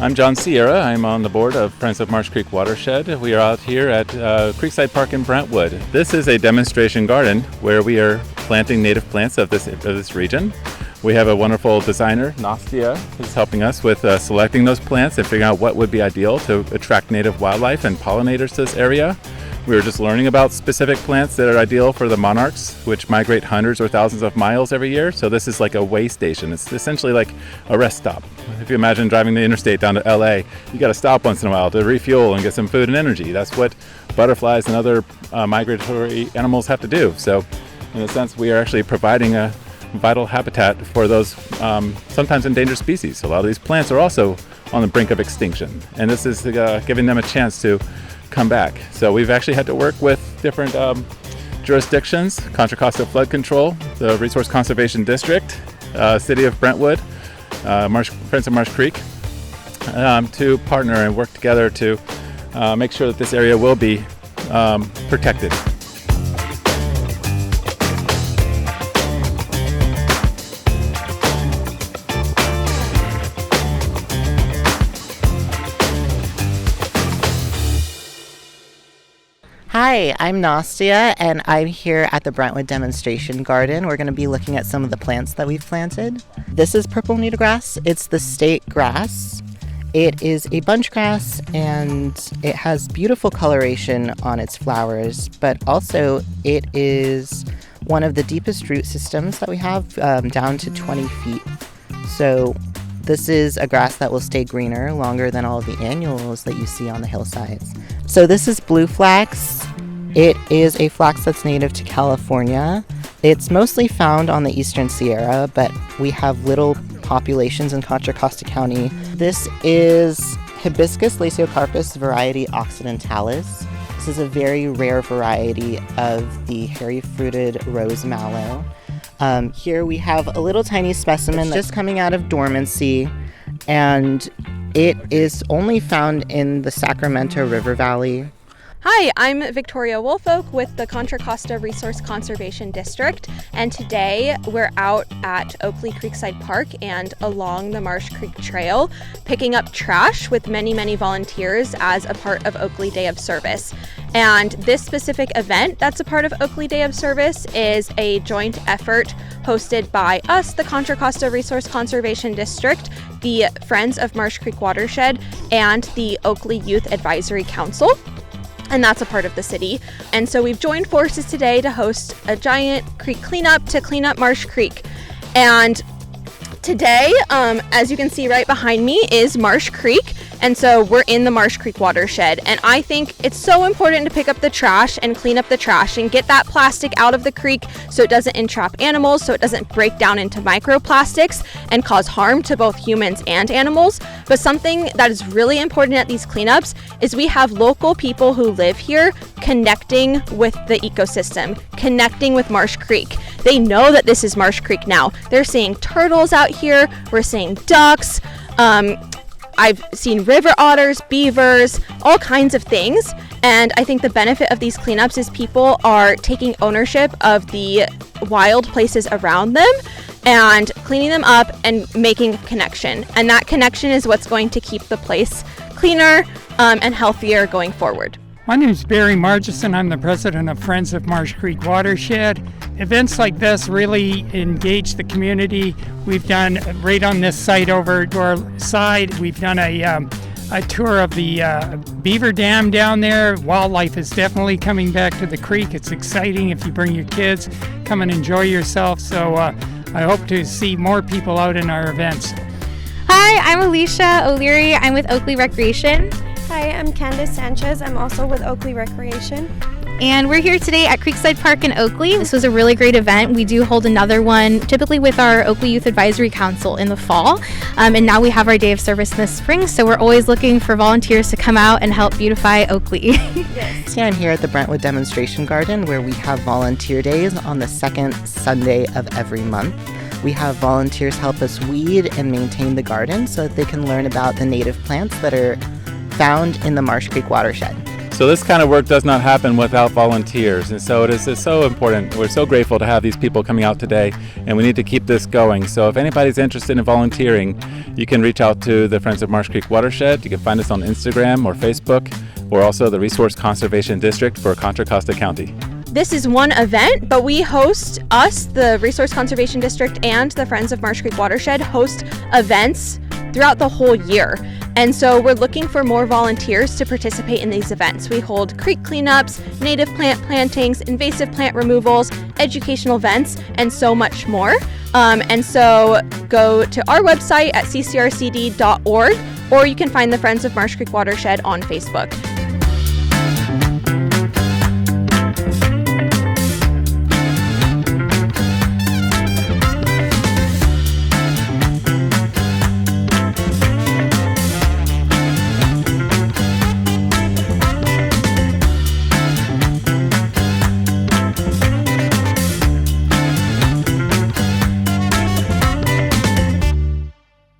I'm John Sierra. I'm on the board of Friends of Marsh Creek Watershed. We are out here at Creekside Park in Brentwood. This is a demonstration garden where we are planting native plants of this region. We have a wonderful designer, Nastia, who's helping us with selecting those plants and figuring out what would be ideal to attract native wildlife and pollinators to this area. We were just learning about specific plants that are ideal for the monarchs, which migrate hundreds or thousands of miles every year. So this is like a way station. It's essentially like a rest stop. If you imagine driving the interstate down to LA, you got to stop once in a while to refuel and get some food and energy. That's what butterflies and other migratory animals have to do. So in a sense, we are actually providing a vital habitat for those sometimes endangered species. A lot of these plants are also on the brink of extinction, and this is giving them a chance to come back. So we've actually had to work with different jurisdictions, Contra Costa Flood Control, the Resource Conservation District, City of Brentwood, Friends of Marsh Creek, to partner and work together to make sure that this area will be protected. Hi, I'm Nastia, and I'm here at the Brentwood Demonstration Garden. We're going to be looking at some of the plants that we've planted. This is purple nudibranch. It's the state grass. It is a bunch grass, and it has beautiful coloration on its flowers, but also it is one of the deepest root systems that we have, down to 20 feet. So this is a grass that will stay greener longer than all of the annuals that you see on the hillsides. So this is blue flax. It is a flax that's native to California. It's mostly found on the Eastern Sierra, but we have little populations in Contra Costa County. This is Hibiscus lasiocarpus variety occidentalis. This is a very rare variety of the hairy-fruited rose mallow. Here we have a little tiny specimen that's just coming out of dormancy, and it is only found in the Sacramento River Valley. Hi, I'm Victoria Woolfolk with the Contra Costa Resource Conservation District, and today we're out at Oakley Creekside Park and along the Marsh Creek Trail picking up trash with many volunteers as a part of Oakley Day of Service. And this specific event that's a part of Oakley Day of Service is a joint effort hosted by us, the Contra Costa Resource Conservation District, the Friends of Marsh Creek Watershed, and the Oakley Youth Advisory Council. And that's a part of the city. And so we've joined forces today to host a giant creek cleanup to clean up Marsh Creek. And today, as you can see right behind me, is Marsh Creek. And so we're in the Marsh Creek Watershed. And I think it's so important to pick up the trash and clean up the trash and get that plastic out of the creek so it doesn't entrap animals, so it doesn't break down into microplastics and cause harm to both humans and animals. But something that is really important at these cleanups is we have local people who live here connecting with the ecosystem, connecting with Marsh Creek. They know that this is Marsh Creek now. They're seeing turtles out here. We're seeing ducks. I've seen river otters, beavers, all kinds of things. And I think the benefit of these cleanups is people are taking ownership of the wild places around them and cleaning them up and making a connection. And that connection is what's going to keep the place cleaner and healthier going forward. My name is Barry Margison. I'm the president of Friends of Marsh Creek Watershed. Events like this really engage the community. We've done, right on this site over to our side, we've done a tour of the beaver dam down there. Wildlife is definitely coming back to the creek. It's exciting if you bring your kids. Come and enjoy yourself. So I hope to see more people out in our events. Hi, I'm Alicia O'Leary. I'm with Oakley Recreation. Hi, I'm Candace Sanchez. I'm also with Oakley Recreation. And we're here today at Creekside Park in Oakley. This was a really great event. We do hold another one typically with our Oakley Youth Advisory Council in the fall. And now we have our Day of Service in the spring, so we're always looking for volunteers to come out and help beautify Oakley. Yes. I'm here at the Brentwood Demonstration Garden where we have volunteer days on the second Sunday of every month. We have volunteers help us weed and maintain the garden so that they can learn about the native plants that are found in the Marsh Creek Watershed. So this kind of work does not happen without volunteers, and so it's so important. We're so grateful to have these people coming out today, and we need to keep this going. So if anybody's interested in volunteering, you can reach out to the Friends of Marsh Creek Watershed. You can find us on Instagram or Facebook, or also the Resource Conservation District for Contra, Costa County. This is one event, but we host, the Resource Conservation District and the Friends of Marsh Creek Watershed host events throughout the whole year. And so we're looking for more volunteers to participate in these events. We hold creek cleanups, native plant plantings, invasive plant removals, educational events, and so much more. And so go to our website at ccrcd.org, or you can find the Friends of Marsh Creek Watershed on Facebook.